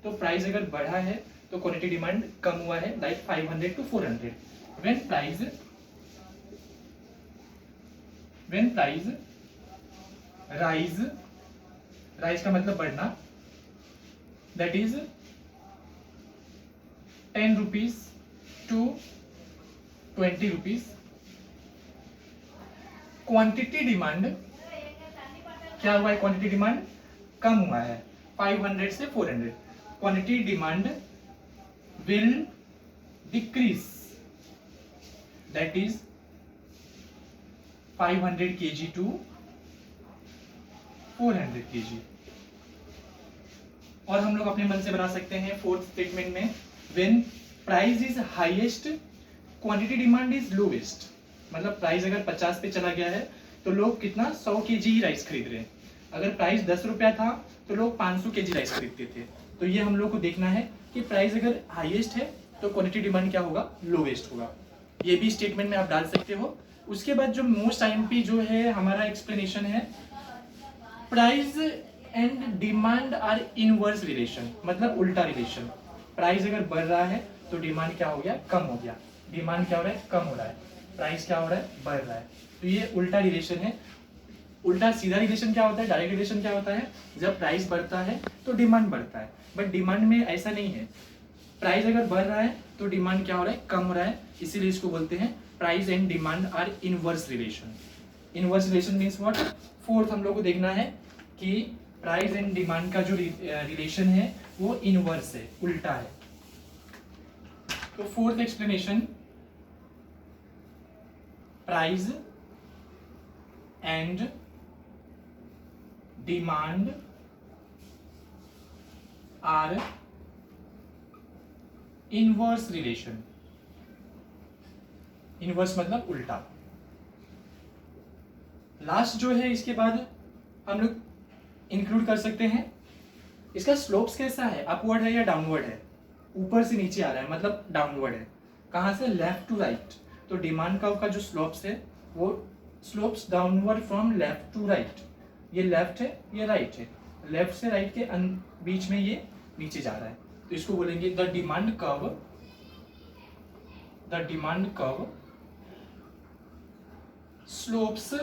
तो प्राइस अगर बढ़ा है तो क्वांटिटी डिमांड कम हुआ है, like 500 to 400. When price rise का मतलब बढ़ना, that is 10 rupees to 20 rupees. Quantity demand क्या हुआ है, क्वांटिटी डिमांड कम हुआ है 500 से 400. Quantity demand will decrease, that is 500 kg to 400 kg. और हम लोग अपने मन से बना सकते हैं फोर्थ स्टेटमेंट में, when price is highest quantity demand is lowest. मतलब प्राइस अगर 50 पे चला गया है तो लोग कितना 100 kg ही राइस खरीद रहे हैं. अगर प्राइस 10 रुपया था तो लोग 500 kg राइस खरीदते थे. तो ये हम लोग को देखना है कि प्राइस अगर हाईएस्ट है तो क्वांटिटी डिमांड क्या होगा, लोवेस्ट होगा. ये भी स्टेटमेंट में आप डाल सकते हो. उसके बाद जो मोस्ट आईएमपी जो है हमारा एक्सप्लेनेशन है, price and demand are inverse relation, मतलब उल्टा रिलेशन. प्राइस अगर बढ़ रहा है तो डिमांड क्या हो गया, कम हो गया. डिमांड क्या हो रहा है, कम हो रहा है. प्राइस क्या हो रहा है, बढ़ रहा है. तो ये उल्टा रिलेशन है. उल्टा सीधा रिलेशन क्या होता है, डायरेक्ट रिलेशन क्या होता है, जब प्राइस बढ़ता है तो डिमांड बढ़ता है. बट डिमांड में ऐसा नहीं है. प्राइस अगर बढ़ रहा है तो डिमांड क्या हो रहा है, कम हो रहा है. इसीलिए इसको बोलते हैं price and demand are inverse relation. Inverse relation means what. Fourth हम लोग को देखना है कि प्राइस एंड डिमांड का जो रिलेशन है वो इनवर्स है, उल्टा है. तो fourth explanation, price and demand are inverse relation. Inverse मतलब उल्टा. लास्ट जो है इसके बाद हम लोग इंक्लूड कर सकते हैं, इसका स्लोप्स कैसा है, अपवर्ड है या डाउनवर्ड है. ऊपर से नीचे आ रहा है मतलब डाउनवर्ड है. कहां से, लेफ्ट टू राइट. तो डिमांड कर्व का जो स्लोप्स है वो slopes downward from left to right. ये लेफ्ट है, ये राइट है. लेफ्ट से राइट के बीच में ये नीचे जा रहा है. तो इसको बोलेंगे the demand curve slopes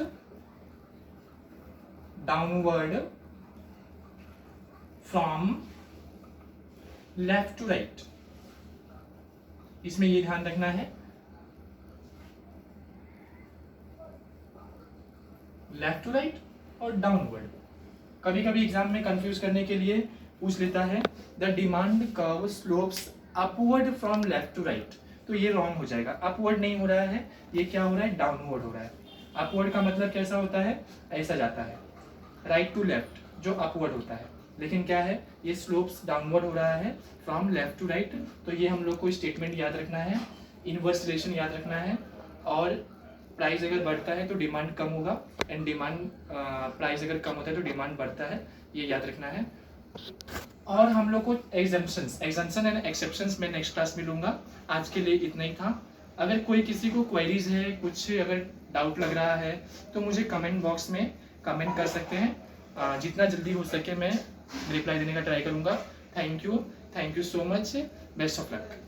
downward from left to right. इसमें ये ध्यान रखना है, लेफ्ट टू राइट और डाउनवर्ड. कभी कभी एग्जाम में कंफ्यूज करने के लिए पूछ लेता है the demand curve slopes upward from left to right. तो ये रॉन्ग हो जाएगा. अपवर्ड नहीं हो रहा है, ये क्या हो रहा है, डाउनवर्ड हो रहा है. अपवर्ड का मतलब कैसा होता है, ऐसा जाता है राइट टू लेफ्ट जो अपवर्ड होता है. लेकिन क्या है, ये स्लोप्स डाउनवर्ड हो रहा है फ्रॉम लेफ्ट टू राइट. तो ये हम लोग को स्टेटमेंट याद रखना है, इनवर्स रिलेशन याद रखना है. और प्राइस अगर बढ़ता है तो डिमांड कम होगा एंड प्राइस अगर कम होता है तो डिमांड बढ़ता है. ये याद रखना है. और हम लोग को एग्जम्पशन एंड एक्सेप्शंस में नेक्स्ट क्लास में लूंगा. आज के लिए इतना ही था. अगर कोई किसी को क्वेरीज है, कुछ अगर डाउट लग रहा है तो मुझे कमेंट बॉक्स में कमेंट कर सकते हैं. जितना जल्दी हो सके मैं रिप्लाई देने का ट्राई करूंगा. Thank you so much. Best of luck.